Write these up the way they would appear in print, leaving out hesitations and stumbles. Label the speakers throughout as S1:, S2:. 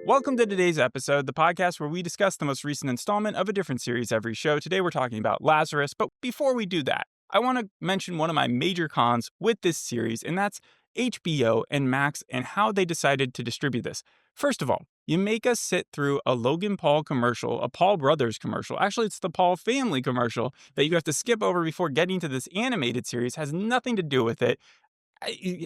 S1: Welcome to today's episode, the podcast where we discuss the most recent installment of a different series every show. Today we're talking about Lazarus, but before we do that, I want to mention one of my major cons with this series, and that's HBO and Max and how they decided to distribute this. First of all, you make us sit through a Logan Paul commercial, a Paul Brothers commercial. Actually, it's the Paul family commercial that you have to skip over before getting to this animated series. Has nothing to do with it.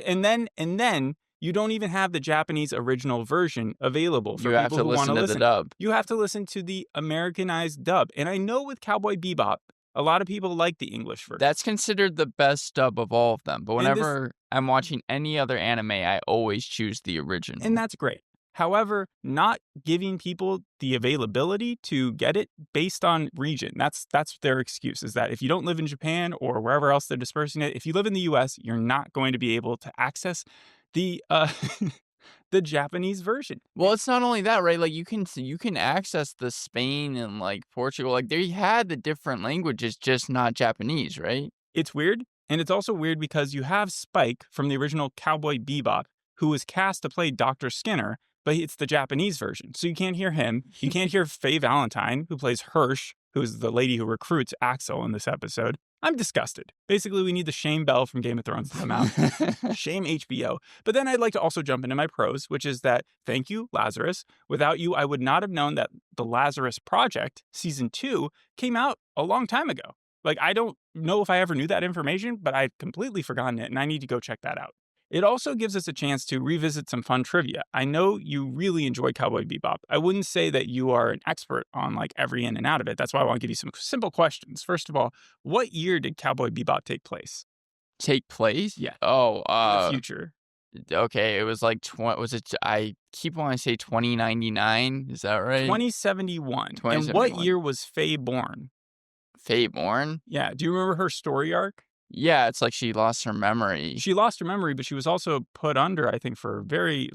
S1: And then you don't even have the Japanese original version available for people who want to listen.
S2: The dub.
S1: You have to listen to the Americanized dub. And I know with Cowboy Bebop, a lot of people like the English version.
S2: That's considered the best dub of all of them. But whenever I'm watching any other anime, I always choose the original.
S1: And that's great. However, not giving people the availability to get it based on region. That's their excuse, is that if you don't live in Japan or wherever else they're dispersing it, if you live in the US, you're not going to be able to access the the Japanese version.
S2: Well, it's not only that, right? Like you can access the Spain and like Portugal. Like they had the different languages, just not Japanese, right?
S1: It's weird. And it's also weird because you have Spike from the original Cowboy Bebop, who was cast to play Dr. Skinner, but it's the Japanese version. So you can't hear him. You can't hear Faye Valentine, who plays Hirsch, who's the lady who recruits Axel in this episode. I'm disgusted. Basically, we need the shame bell from Game of Thrones to come out. Shame HBO. But then I'd like to also jump into my pros, which is that, thank you, Lazarus. Without you, I would not have known that the Lazarus Project, Season 2, came out a long time ago. Like, I don't know if I ever knew that information, but I've completely forgotten it, and I need to go check that out. It also gives us a chance to revisit some fun trivia. I know you really enjoy Cowboy Bebop. I wouldn't say that you are an expert on like every in and out of it. That's why I want to give you some simple questions. First of all, what year did Cowboy Bebop take place?
S2: Take place?
S1: Yeah.
S2: Oh,
S1: in the future.
S2: Okay, it was like I keep wanting to say 2099. Is that right?
S1: 2071. And what year was Faye born?
S2: Faye born?
S1: Yeah. Do you remember her story arc?
S2: Yeah, it's like she lost her memory.
S1: She lost her memory, but she was also put under, I think, for a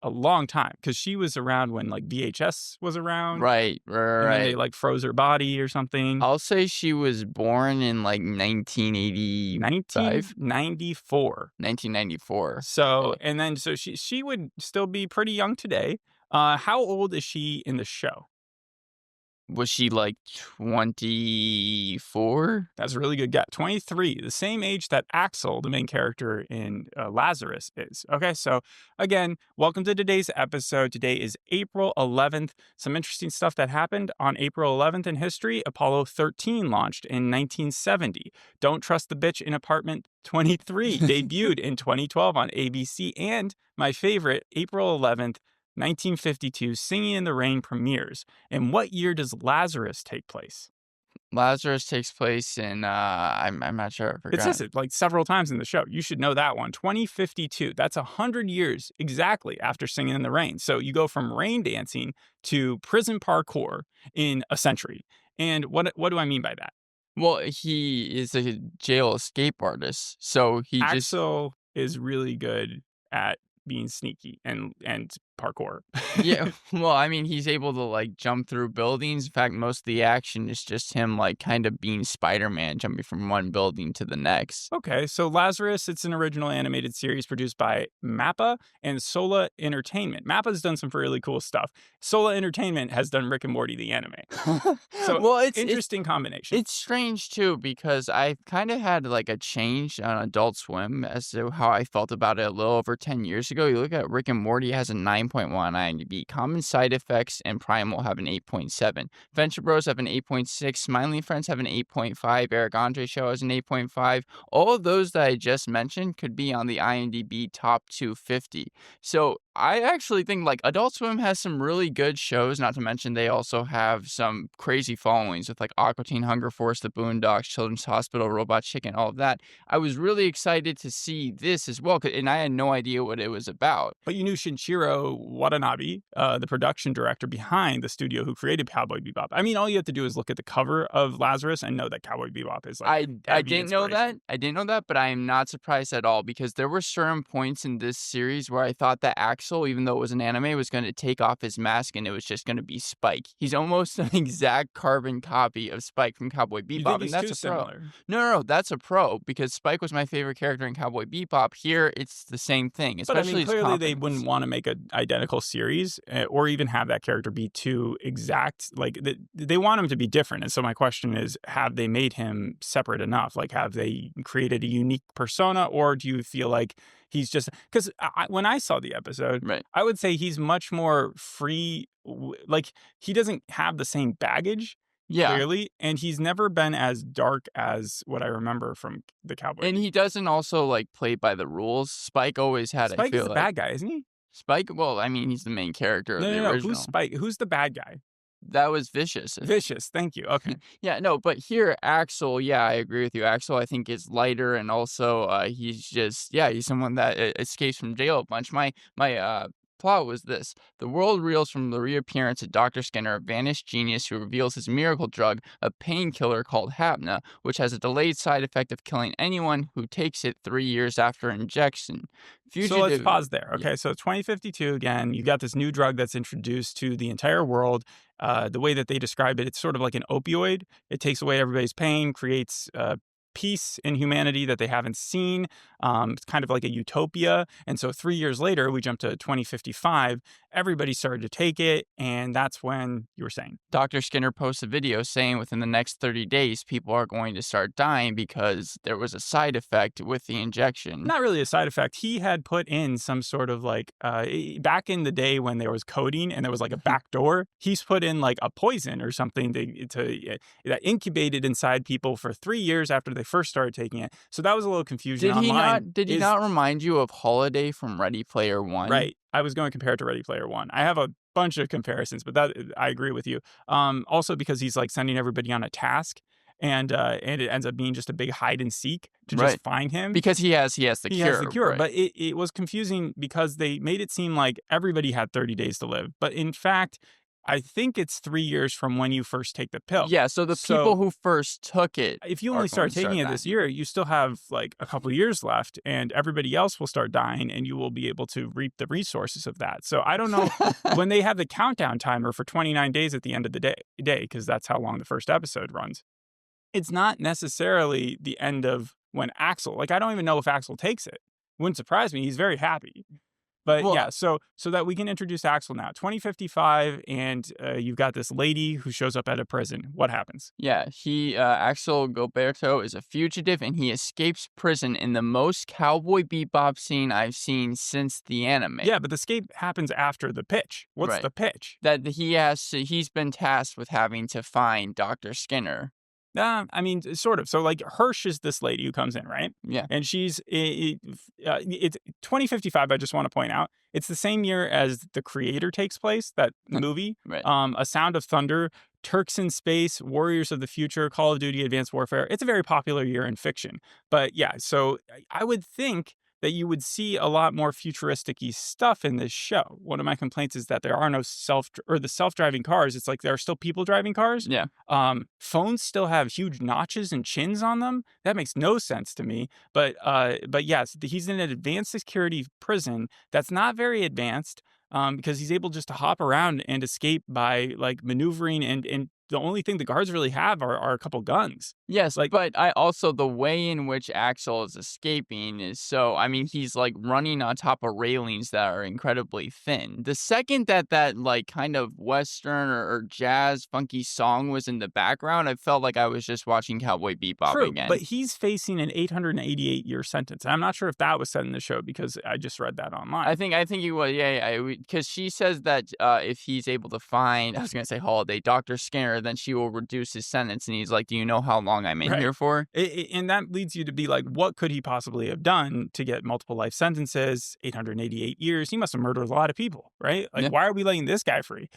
S1: long time, because she was around when like VHS was around.
S2: Right.
S1: And then they like froze her body or something.
S2: I'll say she was born in like 1985.
S1: 1994.
S2: 1994.
S1: So, and then so she would still be pretty young today. How old is she in the show?
S2: Was she like 24?
S1: That's a really good guess. 23, the same age that Axel, the main character in Lazarus, is. Okay, so again, welcome to today's episode. Today is April 11th. Some interesting stuff that happened on April 11th in history. Apollo 13 launched in 1970. Don't Trust the Bitch in Apartment 23 debuted in 2012 on ABC. And my favorite, April 11th, 1952, Singing in the Rain premieres. And what year does Lazarus take place?
S2: Lazarus takes place in, I'm not sure. I forgot.
S1: It says it like several times in the show. You should know that one. 2052. That's 100 years exactly after Singing in the Rain. So you go from rain dancing to prison parkour in a century. And what do I mean by that?
S2: Well, he is a jail escape artist. So
S1: Axel is really good at being sneaky and parkour.
S2: Yeah, well, I mean, he's able to like jump through buildings. In fact, most of the action is just him like kind of being Spider-Man, jumping from one building to the next.
S1: Okay, so Lazarus, it's an original animated series produced by MAPPA and Sola Entertainment. MAPPA's done some really cool stuff. Sola Entertainment has done Rick and Morty, the anime. So, well, it's interesting combination.
S2: It's strange too, because I've kind of had like a change on Adult Swim as to how I felt about it a little over 10 years ago. You look at Rick and Morty, has a 9.1 on IMDb. Common Side Effects and Primal have an 8.7. Venture Bros have an 8.6. Smiley Friends have an 8.5. Eric Andre Show has an 8.5. All of those that I just mentioned could be on the IMDb top 250. So I actually think like Adult Swim has some really good shows, not to mention they also have some crazy followings with like Aqua Teen Hunger Force, The Boondocks, Children's Hospital, Robot Chicken, all of that. I was really excited to see this as well, and I had no idea what it was about.
S1: But you knew Shinichirō Watanabe, the production director behind the studio who created Cowboy Bebop. I mean, all you have to do is look at the cover of Lazarus and know that Cowboy Bebop is like
S2: I didn't know that. I didn't know that, but I am not surprised at all, because there were certain points in this series where I thought that Axel Axel, even though it was an anime, was going to take off his mask and it was just going to be Spike. He's almost an exact carbon copy of Spike from Cowboy
S1: You
S2: Bebop,
S1: think
S2: and
S1: he's
S2: that's
S1: too
S2: a pro.
S1: similar?
S2: No, that's a pro because Spike was my favorite character in Cowboy Bebop. Here, it's the same thing,
S1: But I
S2: especially
S1: mean,
S2: his
S1: clearly they
S2: confidence.
S1: wouldn't want to make an identical series or even have that character be too exact. Like they want him to be different. And so my question is, have they made him separate enough? Like, have they created a unique persona, or do you feel like he's just because when I saw the episode,
S2: Right.
S1: I would say he's much more free. Like he doesn't have the same baggage.
S2: Yeah.
S1: Clearly, and he's never been as dark as what I remember from the Cowboy.
S2: And he doesn't also like play by the rules. Spike always had, I
S1: Spike is
S2: feel
S1: the
S2: like
S1: bad guy, isn't he?
S2: Spike, well, I mean, he's the main character of
S1: No,
S2: the
S1: no, no. Who's
S2: original.
S1: Spike? Who's the bad guy?
S2: That was Vicious.
S1: Vicious. Thank you. Okay.
S2: Yeah, no, but here Axel, yeah, I agree with you. Axel, I think, is lighter, and also he's just, yeah, he's someone that escapes from jail a bunch. My plot was this: the world reels from the reappearance of Dr. Skinner, a vanished genius who reveals his miracle drug, a painkiller called Hapuna, which has a delayed side effect of killing anyone who takes it 3 years after injection.
S1: So let's pause there.
S2: Yeah.
S1: Okay. So 2052 again, you got this new drug that's introduced to the entire world. The way that they describe it, it's sort of like an opioid. It takes away everybody's pain, creates peace in humanity that they haven't seen. It's kind of like a utopia. And so 3 years later, we jump to 2055. Everybody started to take it. And that's when you were saying.
S2: Dr. Skinner posts a video saying within the next 30 days, people are going to start dying because there was a side effect with the injection.
S1: Not really a side effect. He had put in some sort of like, back in the day when there was coding and there was like a back door, he's put in like a poison or something that incubated inside people for 3 years after they first started taking it. So that was a little confusion online.
S2: Did he not remind you of Holiday from Ready Player One?
S1: Right. I was going to compare it to Ready Player One. I have a bunch of comparisons, but that I agree with you. Also because he's like sending everybody on a task, and it ends up being just a big hide and seek to just find him
S2: because he has the cure.
S1: He has the cure,
S2: right.
S1: but it was confusing because they made it seem like everybody had 30 days to live, but in fact, I think it's 3 years from when you first take the pill.
S2: Yeah, so the people who first took it,
S1: if you only start taking it this year, you still have like a couple of years left, and everybody else will start dying, and you will be able to reap the resources of that. So I don't know when they have the countdown timer for 29 days at the end of the day, because that's how long the first episode runs. It's not necessarily the end of when Axel, like I don't even know if Axel takes it. Wouldn't surprise me. He's very happy. But yeah, so that we can introduce Axel now. 2055, and you've got this lady who shows up at a prison. What happens?
S2: Yeah, Axel Gilberto is a fugitive, and he escapes prison in the most Cowboy Bebop scene I've seen since the anime.
S1: Yeah, but the escape happens after the pitch. What's the pitch?
S2: That he's been tasked with having to find Dr. Skinner.
S1: I mean, sort of. So, like, Hirsch is this lady who comes in, right?
S2: Yeah.
S1: And she's, it's 2055, I just want to point out. It's the same year as The Creator takes place, that movie.
S2: Right.
S1: A Sound of Thunder, Turks in Space, Warriors of the Future, Call of Duty, Advanced Warfare. It's a very popular year in fiction. But yeah, so I would think that you would see a lot more futuristic-y stuff in this show. One of my complaints is that there are no the self-driving cars. It's like there are still people driving cars.
S2: Yeah.
S1: Phones still have huge notches and chins on them. That makes no sense to me. But yes, he's in an advanced security prison that's not very advanced. Because he's able just to hop around and escape by like maneuvering, and the only thing the guards really have are a couple guns.
S2: Yes, but I also, the way in which Axel is escaping is so, I mean, he's like running on top of railings that are incredibly thin. The second that like kind of Western or jazz funky song was in the background, I felt like I was just watching Cowboy Bebop again.
S1: But he's facing an 888-year sentence. I'm not sure if that was said in the show because I just read that online.
S2: I think he was, because she says that if he's able to find, I was going to say Holiday, Dr. Skinner, then she will reduce his sentence. And he's like, do you know how long I'm in here for?
S1: And that leads you to be like, what could he possibly have done to get multiple life sentences, 888 years? He must have murdered a lot of people, right? Like, why are we letting this guy free?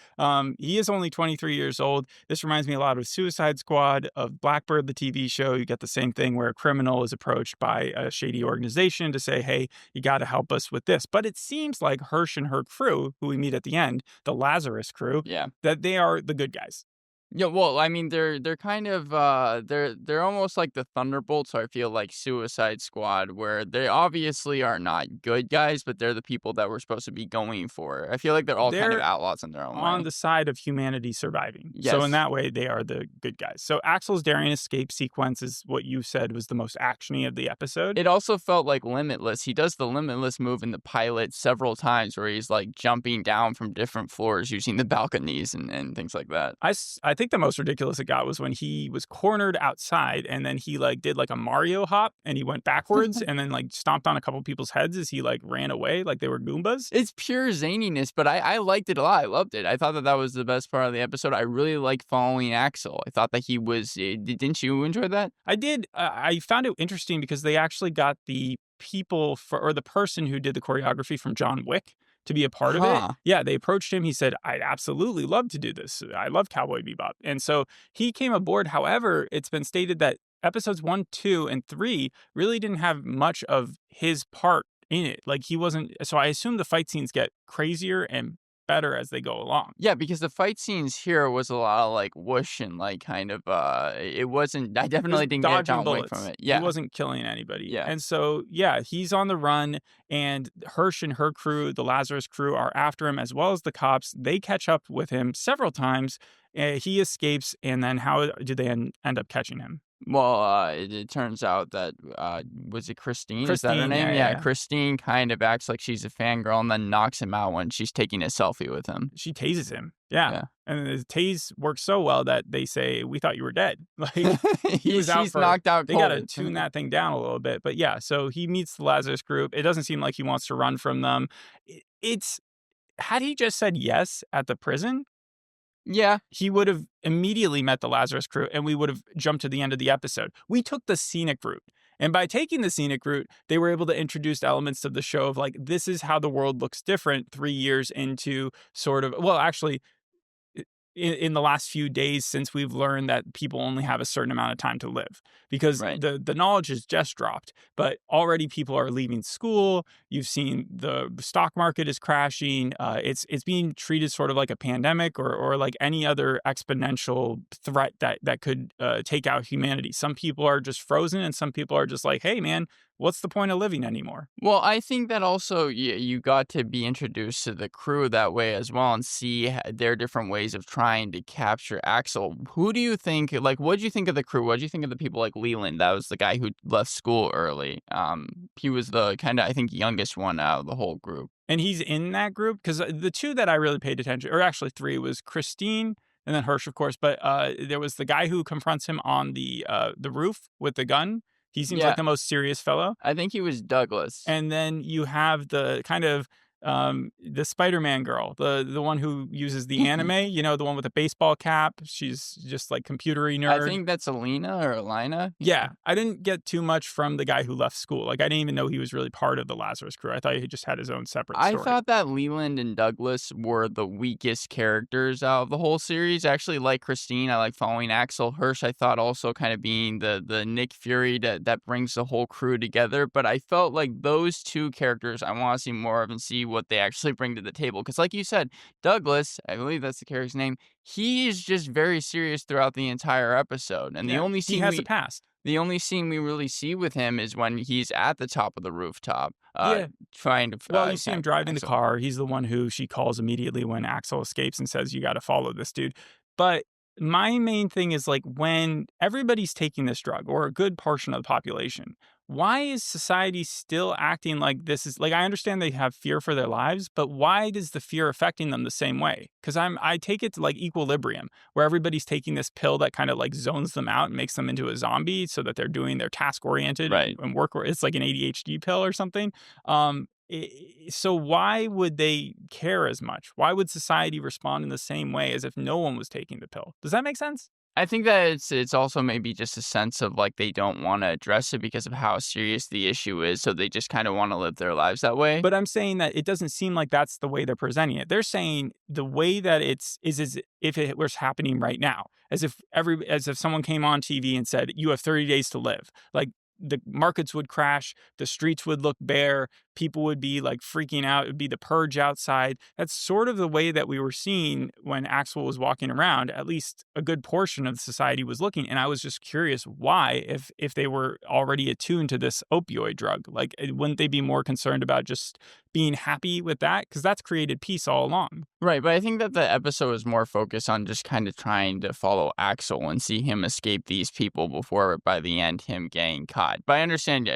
S1: He is only 23 years old. This reminds me a lot of Suicide Squad, of Blackbird, the TV show. You get the same thing where a criminal is approached by a shady organization to say, hey, you got to help us with this. But it seems like Hirsch and her crew, who we meet at the end, the Lazarus crew, that they are the good guys.
S2: Yeah, well, I mean, they're kind of they're almost like the Thunderbolts. I feel like Suicide Squad, where they obviously are not good guys, but they're the people that we're supposed to be going for. I feel like they're all kind of
S1: They're
S2: outlaws in their own
S1: on
S2: way.
S1: the side of humanity surviving. So in
S2: Yes.
S1: that way, they are the good guys. So Axel's daring escape sequence is what you said was the most actiony of the episode.
S2: It also felt like Limitless. He does the Limitless move in the pilot several times where he's like jumping down from different floors using the balconies and things like that.
S1: I think the most ridiculous it got was when he was cornered outside and then he like did like a Mario hop and he went backwards and then like stomped on a couple people's heads as he like ran away like they were Goombas.
S2: It's pure zaniness, but I liked it a lot. I loved it. I thought that was the best part of the episode. I really liked following Axel. I thought that he was. Didn't you enjoy that?
S1: I did. I found it interesting because they actually got the people for, or the person who did the choreography from John Wick to be a part of it.
S2: Huh.
S1: Yeah, they approached him. He said, I'd absolutely love to do this. I love Cowboy Bebop. And so he came aboard. However, it's been stated that episodes 1, 2, and 3 really didn't have much of his part in it. Like he wasn't. So I assume the fight scenes get crazier and better as they go along.
S2: Yeah, because the fight scenes here was a lot of like whoosh and like kind of it wasn't. I
S1: He was
S2: definitely didn't get
S1: dodging
S2: John Wick from
S1: bullets.
S2: it.
S1: He
S2: Yeah,
S1: wasn't killing anybody.
S2: yeah.
S1: And so, yeah, he's on the run, and Hirsch and her crew, the Lazarus crew, are after him, as well as the cops. They catch up with him several times. He escapes, and then how do they end up catching him?
S2: Well, it turns out that was it Christine? Is that her
S1: Christine,
S2: name?
S1: yeah,
S2: Yeah,
S1: yeah.
S2: Christine kind of acts like she's a fangirl and then knocks him out when she's taking a selfie with him.
S1: She tases him. Yeah.
S2: Yeah.
S1: And the tase works so well that they say, we thought you were dead. Like, he was out
S2: He's
S1: for.
S2: knocked out
S1: They got to
S2: cold.
S1: tune that thing down a little bit. But yeah, so he meets the Lazarus group. It doesn't seem like he wants to run from them. It's, had he just said yes at the prison,
S2: Yeah,
S1: he would have immediately met the Lazarus crew and we would have jumped to the end of the episode. We took the scenic route. And by taking the scenic route, they were able to introduce elements of the show of like, this is how the world looks different 3 years into sort of, well, actually, in the last few days since we've learned that people only have a certain amount of time to live because
S2: right.
S1: the knowledge has just dropped, but already people are leaving school. You've seen the stock market is crashing. It's being treated sort of like a pandemic or like any other exponential threat that could take out humanity. Some people are just frozen and some people are just like, hey man, what's the point of living anymore?
S2: Well, I think that also you got to be introduced to the crew that way as well and see their different ways of trying to capture Axel. Who do you think, like, what do you think of the crew? What do you think of the people like Leland? That was the guy who left school early. He was the kind of, I think, youngest one out of the whole group.
S1: And he's in that group because the two that I really paid attention, or actually three, was Christine and then Hirsch, of course. But there was the guy who confronts him on the roof with the gun. He seems like
S2: Yeah,
S1: the most serious fellow.
S2: I think he was Douglas.
S1: And then you have the kind of the Spider-Man girl, the one who uses the anime, the one with the baseball cap. She's just like computery
S2: I
S1: nerd.
S2: think that's Alina or Alina.
S1: Yeah, I didn't get too much from the guy who left school. Like I didn't even know he was really part of the Lazarus crew. I thought he just had his own separate
S2: I
S1: story.
S2: thought that Leland and Douglas were the weakest characters out of the whole series. I actually like Christine. I like following Axel. Hirsch, I thought also kind of being the Nick Fury that brings the whole crew together. But I felt like those two characters I want to see more of and see what they actually bring to the table. Because like you said, Douglas, I believe that's the character's name, he's just very serious throughout the entire episode. And
S1: Yeah, he has a past.
S2: the only scene we really see with him is when he's at the top of the rooftop,
S1: Yeah.
S2: trying to.
S1: Well, you see him driving the
S2: Axel.
S1: car. He's the one who she calls immediately when Axel escapes and says, you got to follow this dude. But my main thing is like when everybody's taking this drug or a good portion of the population, why is society still acting like this is like, I understand they have fear for their lives, but why is the fear affecting them the same way? Because I take it to like equilibrium where everybody's taking this pill that kind of like zones them out and makes them into a zombie so that they're doing their task oriented
S2: Right.
S1: and work. It's like an ADHD pill or something. So why would they care as much? Why would society respond in the same way as if no one was taking the pill? Does that make sense?
S2: I think that it's also maybe just a sense of like they don't want to address it because of how serious the issue is, so they just kind of want to live their lives that way.
S1: But I'm saying that it doesn't seem like that's the way they're presenting it. They're saying the way that is as if it was happening right now, as if someone came on TV and said, you have 30 days to live. Like the markets would crash, the streets would look bare, people would be like freaking out. It would be the purge outside. That's sort of the way that we were seeing when Axel was walking around. At least a good portion of the society was looking. And I was just curious why, if they were already attuned to this opioid drug, like wouldn't they be more concerned about just being happy with that? Because that's created peace all along.
S2: Right, but I think that the episode is more focused on just kind of trying to follow Axel and see him escape these people before, by the end, him getting caught. But I understand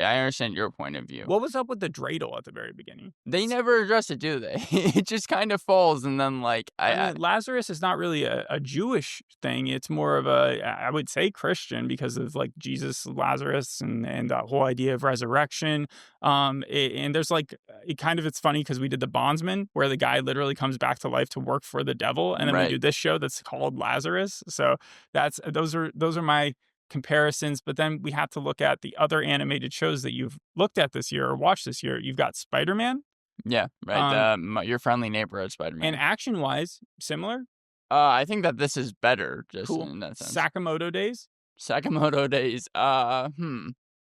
S2: your point of view.
S1: What was up with the dreidel at the very beginning?
S2: They never address it, do they? It just kind of falls, and then like
S1: I mean, Lazarus is not really a Jewish thing. It's more of I would say Christian, because of like Jesus, Lazarus, and the whole idea of resurrection. And there's like, it's funny because we did the Bondsman, where the guy literally comes back to life to work for the devil, and then we do this show that's called Lazarus. So those are my comparisons. But then we have to look at the other animated shows that you've looked at this year or watched this year. You've got Spider-Man.
S2: Yeah, right. Your friendly neighborhood Spider-Man.
S1: And action-wise, similar.
S2: I think that this is better, just
S1: Cool.
S2: in that sense.
S1: Sakamoto Days.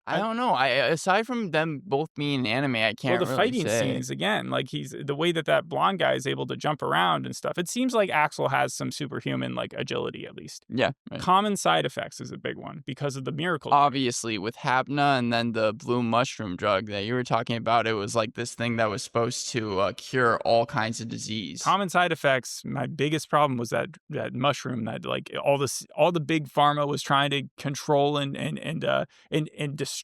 S2: I don't know. Aside from them both being anime, I can't.
S1: Well, the
S2: really
S1: fighting
S2: say.
S1: scenes again, like the way that blonde guy is able to jump around and stuff. It seems like Axel has some superhuman like agility, at least.
S2: Yeah. Right.
S1: Common side effects is a big one because of the miracle.
S2: Obviously, with Hapuna and then the blue mushroom drug that you were talking about, it was like this thing that was supposed to cure all kinds of disease.
S1: Common side effects. My biggest problem was that mushroom that like all the big pharma was trying to control and destroy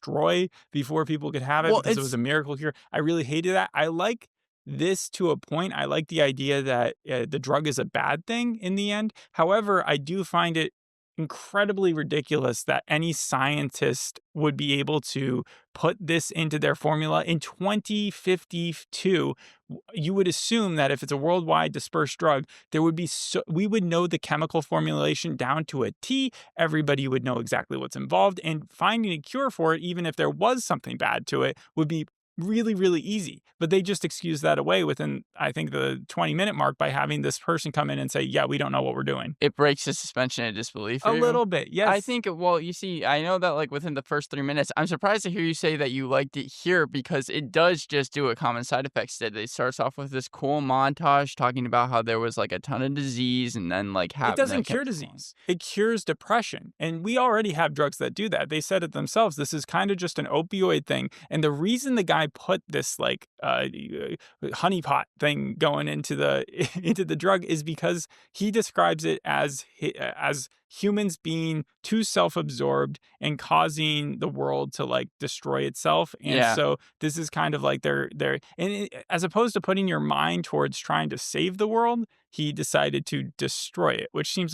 S1: before people could have it, because it was a miracle cure. I really hated that. I like this to a point. I like the idea that the drug is a bad thing in the end. However, I do find it incredibly ridiculous that any scientist would be able to put this into their formula in 2052. You would assume that if it's a worldwide dispersed drug, there would be we would know the chemical formulation down to a T. Everybody would know exactly what's involved, and finding a cure for it, even if there was something bad to it, would be really, really easy. But they just excuse that away within, I think, the 20-minute mark by having this person come in and say, yeah, we don't know what we're doing.
S2: It breaks the suspension of disbelief.
S1: A little bit, yes.
S2: I think, well, you see, I know that like within the first 3 minutes, I'm surprised to hear you say that you liked it here, because it does just do what common side effects did. It starts off with this cool montage talking about how there was like a ton of disease, and then like
S1: it doesn't cure disease. It cures depression. And we already have drugs that do that. They said it themselves. This is kind of just an opioid thing. And the reason the guy put this like honeypot thing going into the drug is because he describes it as humans being too self-absorbed and causing the world to like destroy itself. And so this is kind of like as opposed to putting your mind towards trying to save the world, he decided to destroy it, which seems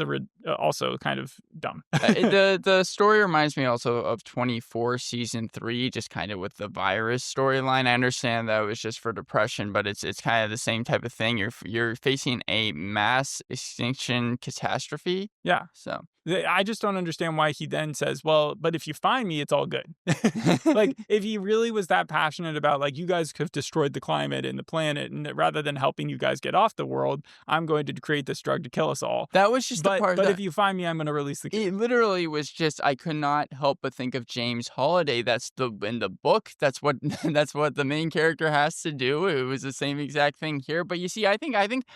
S1: also kind of dumb.
S2: The story reminds me also of 24 season 3, just kind of with the virus storyline. I understand that it was just for depression, but it's kind of the same type of thing. You're facing a mass extinction catastrophe.
S1: Yeah.
S2: So
S1: I just don't understand why he then says, well, but if you find me, it's all good. Like, if he really was that passionate about, like, you guys have destroyed the climate and the planet, and rather than helping you guys get off the world, I'm going to create this drug to kill us all.
S2: That was just the part.
S1: But if you find me, I'm going to release the cure.
S2: It literally was just, I could not help but think of James Holiday. In the book. That's what the main character has to do. It was the same exact thing here. But you see, I think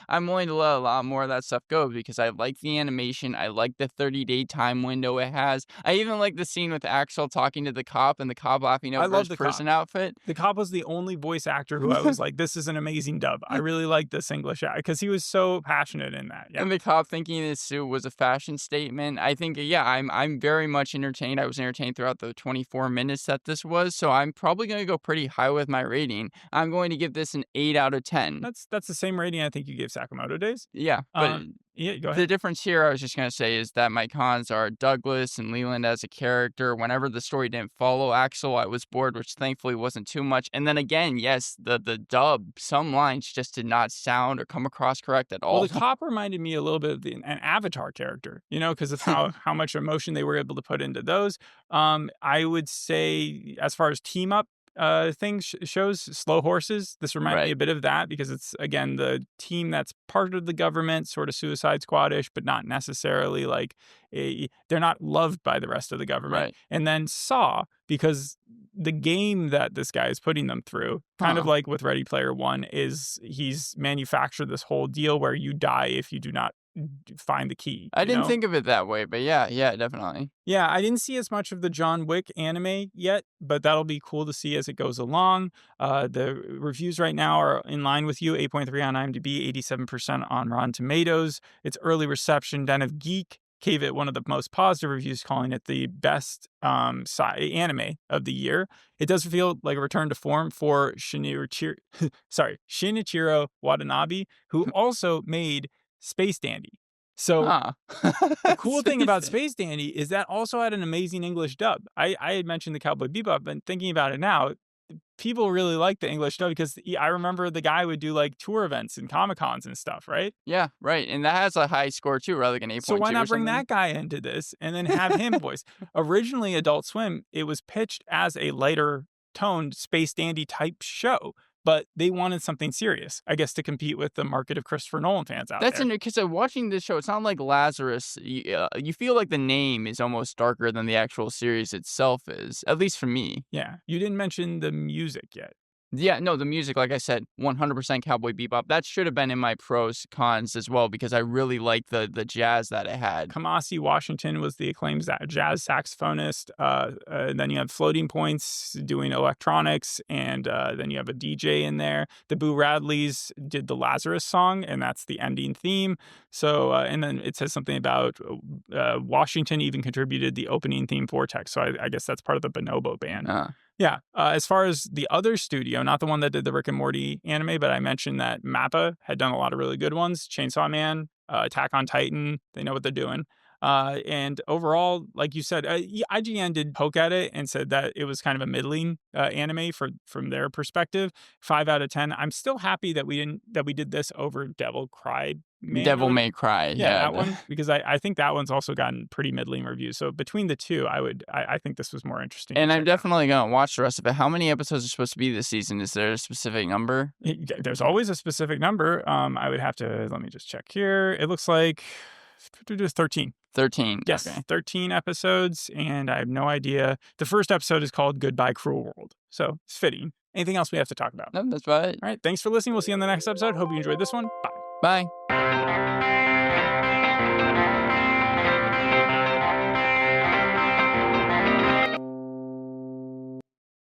S2: I'm willing to let a lot more of that stuff go, because I like the animation. I like the 30-day time window it has. I even like the scene with Axel talking to the cop, and the cop laughing over his prison outfit.
S1: The cop was the only voice actor who I was like, this is an amazing dub. I really like this English actor, because he was so passionate in that. Yeah.
S2: And the cop thinking his suit was a fashion statement. I think, I'm very much entertained. I was entertained throughout the 24 minutes that this was, so I'm probably going to go pretty high with my rating. I'm going to give this an 8 out of 10.
S1: That's the same rating I think you gave Sakamoto Days.
S2: Yeah, but
S1: yeah, go ahead.
S2: The difference here, I was just going to say, is that my cons are Douglas and Leland as a character. Whenever the story didn't follow Axel, I was bored, which thankfully wasn't too much. And then again, yes, the dub, some lines just did not sound or come across correct at all.
S1: Well, the cop reminded me a little bit of an Avatar character, because of how much emotion they were able to put into those. I would say, as far as team up thing shows slow horses. This reminds me a bit of that because it's, again, the team that's part of the government, sort of Suicide Squad-ish, but not necessarily like they're not loved by the rest of the government.
S2: Right.
S1: And then Saw, because the game that this guy is putting them through, kind of like with Ready Player One, is he's manufactured this whole deal where you die if you do not find the key.
S2: I didn't think of it that way, but yeah, definitely.
S1: Yeah, I didn't see as much of the John Wick anime yet, but that'll be cool to see as it goes along. The reviews right now are in line with you, 8.3 on IMDb, 87% on Rotten Tomatoes. Its early reception, Den of Geek gave it one of the most positive reviews, calling it the best anime of the year. It does feel like a return to form for Shinichirō Watanabe, who also made Space Dandy. So the cool thing about Space Dandy is that also had an amazing English dub. I had mentioned the Cowboy Bebop, but thinking about it now, people really like the English dub because I remember the guy would do like tour events and Comic-Cons and stuff, right?
S2: Yeah, right. And that has a high score too, rather than 8.2.
S1: So why not bring that guy into this and then have him voice? Originally, Adult Swim, it was pitched as a lighter toned Space Dandy type show, but they wanted something serious, I guess, to compete with the market of Christopher Nolan fans out there.
S2: That's because watching this show, it's not like Lazarus. You feel like the name is almost darker than the actual series itself is, at least for me.
S1: Yeah. You didn't mention the music yet.
S2: Yeah, no, the music, like I said, 100% Cowboy Bebop. That should have been in my pros, cons as well, because I really like the jazz that it had.
S1: Kamasi Washington was the acclaimed jazz saxophonist. Then you have Floating Points doing electronics, and then you have a DJ in there. The Boo Radleys did the Lazarus song, and that's the ending theme. So, and then it says something about Washington even contributed the opening theme, Vortex. So I guess that's part of the Bonobo band. Yeah. As far as the other studio, not the one that did the Rick and Morty anime, but I mentioned that MAPPA had done a lot of really good ones. Chainsaw Man, Attack on Titan, they know what they're doing. And overall, like you said, IGN did poke at it and said that it was kind of a middling anime from their perspective. 5 out of 10. I'm still happy that we did this over Devil May Cry. Yeah, that one, because I think that one's also gotten pretty middling reviews. So between the two, I think this was more interesting.
S2: And I'm definitely gonna watch the rest of it. How many episodes are supposed to be this season? Is there a specific number?
S1: There's always a specific number. I would have to, let me just check here. It looks like 13.
S2: 13.
S1: Yes,
S2: okay.
S1: 13 episodes, and I have no idea. The first episode is called Goodbye Cruel World, so it's fitting. Anything else we have to talk about?
S2: No, that's about it.
S1: All right, thanks for listening. We'll see you on the next episode. Hope you enjoyed this one. Bye.
S2: Bye.